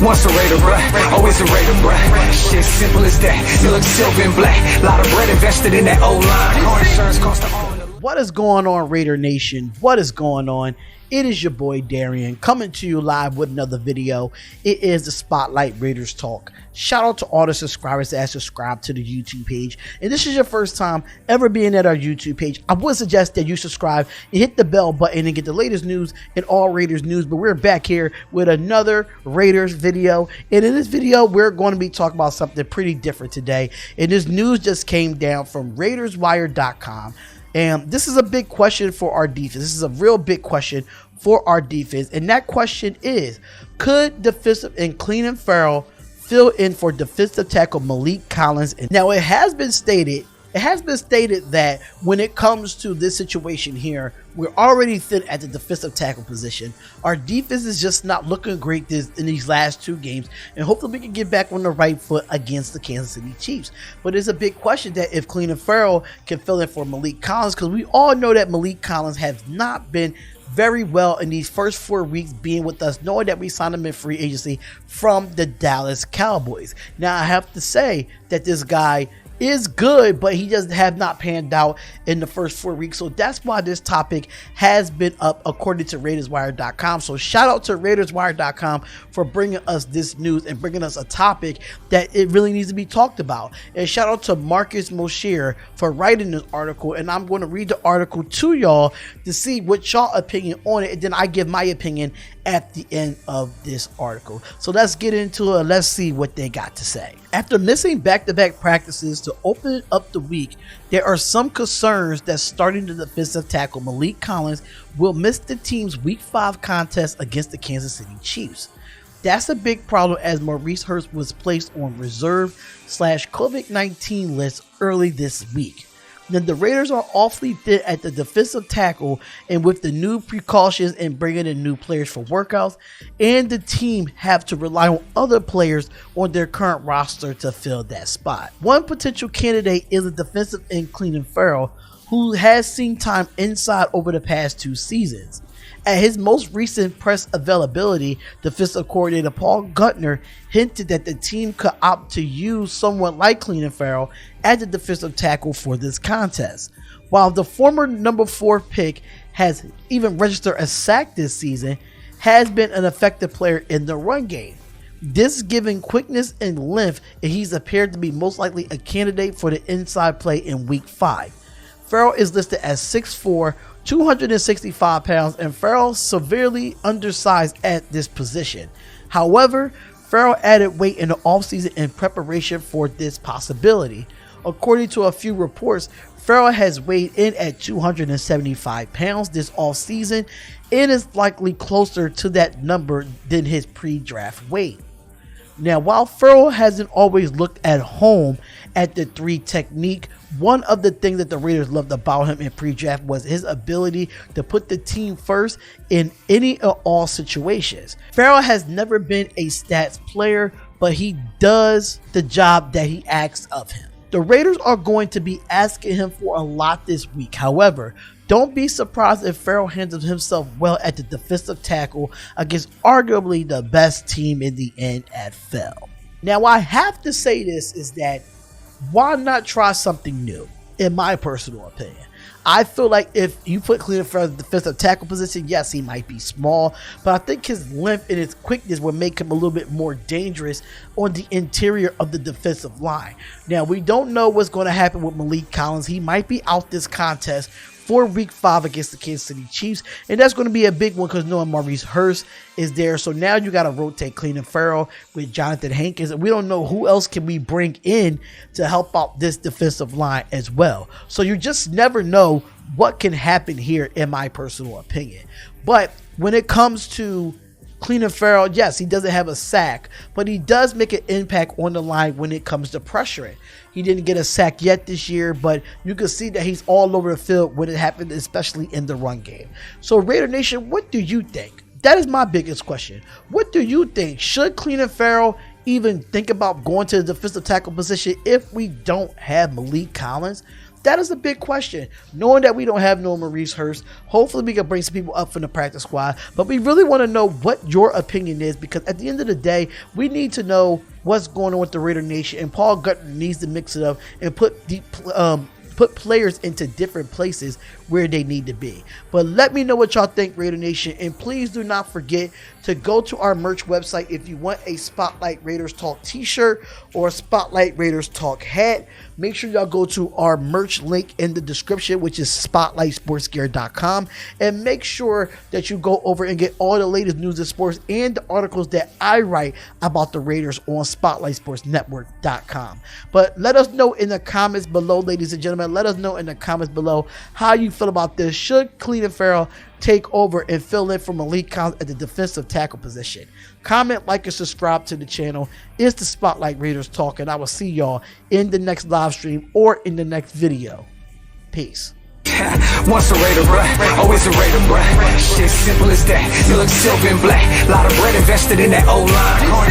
Once a Raider, bruh, always a Raider, bruh. Shit simple as that. You look silver and black. Lot of bread invested in that old line. Car insurance cost the owner. What is going on, Raider Nation? What is going on? It is your boy Darian coming to you live with another video. It is the Spotlight Raiders Talk. Shout out to all the subscribers that have subscribed to the YouTube page. And this is your first time ever being at our YouTube page, I would suggest that you subscribe and hit the bell button and get the latest news and all Raiders news. But we're back here with another Raiders video. And in this video, we're going to be talking about something pretty different today. And this news just came down from RaidersWire.com. And this is a big question for our defense. This is a real big question for our defense. And that question is, could defensive end Clelin Ferrell fill in for defensive tackle Maliek Collins? And now it has been stated that when it comes to this situation here, we're already thin at the defensive tackle position. Our defense is just not looking great in these last two games, and hopefully we can get back on the right foot against the Kansas City Chiefs. But it's a big question that if Clelin Ferrell can fill in for Maliek Collins, because we all know that Maliek Collins has not been very well in these first 4 weeks being with us, knowing that we signed him in free agency from the Dallas Cowboys. Now I have to say that this guy is good, but he just have not panned out in the first 4 weeks. So that's why this topic has been up according to RaidersWire.com. So shout out to RaidersWire.com for bringing us this news and bringing us a topic that it really needs to be talked about. And shout out to Marcus Mosher for writing this article. And I'm going to read the article to y'all to see what y'all opinion on it. And then I give my opinion at the end of this article. So let's get into it. Let's see what they got to say. After missing back-to-back practices to open up the week, there are some concerns that starting the defensive tackle Maliek Collins will miss the team's Week 5 contest against the Kansas City Chiefs. That's a big problem as Maurice Hurst was placed on reserve/COVID-19 list early this week. Then the Raiders are awfully thin at the defensive tackle, and with the new precautions and bringing in new players for workouts, and the team have to rely on other players on their current roster to fill that spot. One potential candidate is a defensive end Clelin Ferrell, who has seen time inside over the past 2 seasons. At his most recent press availability, defensive coordinator Paul Guntner hinted that the team could opt to use someone like Clelin Ferrell as the defensive tackle for this contest. While the former number 4 pick has even registered a sack this season, has been an effective player in the run game. This giving quickness and length, and he's appeared to be most likely a candidate for the inside play in Week 5. Ferrell is listed as 6'4", 265 pounds, and Ferrell severely undersized at this position. However, Ferrell added weight in the offseason in preparation for this possibility. According to a few reports, Ferrell has weighed in at 275 pounds this offseason and is likely closer to that number than his pre-draft weight. Now, while Ferrell hasn't always looked at home at the 3 technique, one of the things that the Raiders loved about him in pre-draft was his ability to put the team first in any or all situations. Ferrell has never been a stats player, but he does the job that he asks of him. The Raiders are going to be asking him for a lot this week. However, don't be surprised if Ferrell handles himself well at the defensive tackle against arguably the best team in the NFL. Now, I have to say this is that why not try something new, in my personal opinion? I feel like if you put Clelin Ferrell in the defensive tackle position, yes, he might be small, but I think his length and his quickness would make him a little bit more dangerous on the interior of the defensive line. Now, we don't know what's going to happen with Maliek Collins. He might be out this contest for Week 5 against the Kansas City Chiefs, and that's going to be a big one because knowing Maurice Hurst is there. So now you got to rotate Clelin Ferrell with Jonathan Hankins, and we don't know who else can we bring in to help out this defensive line as well. So you just never know what can happen here, in my personal opinion. But when it comes to Clelin Ferrell, yes, he doesn't have a sack, but he does make an impact on the line when it comes to pressuring. He didn't get a sack yet this year, but you can see that he's all over the field when it happened, especially in the run game. So Raider Nation, what do you think? That is my biggest question. What do you think? Should Clelin Ferrell even think about going to the defensive tackle position if we don't have Maliek Collins? That is a big question. Knowing that we don't have no Maurice Hurst, hopefully we can bring some people up from the practice squad. But we really want to know what your opinion is, because at the end of the day, we need to know what's going on with the Raider Nation, and Paul Guttner needs to mix it up and put players into different places where they need to be. But let me know what y'all think, Raider Nation, and please do not forget to go to our merch website if you want a Spotlight Raiders Talk t-shirt or a Spotlight Raiders Talk hat. Make sure y'all go to our merch link in the description, which is spotlightsportsgear.com, and make sure that you go over and get all the latest news in sports and the articles that I write about the Raiders on spotlightsportsnetwork.com. But let us know in the comments below, ladies and gentlemen. Let us know in the comments below how you feel about this. Should Clelin Ferrell take over and fill in for Maliek Collins at the defensive tackle position? Comment, like, and subscribe to the channel. It's the Spotlight Raiders Talk, and I will see y'all in the next live stream or in the next video. Peace. Once a Raider, bruh, always a Raider, bruh. Shit simple as that. You look silver and black. Lot of bread invested in that O-line.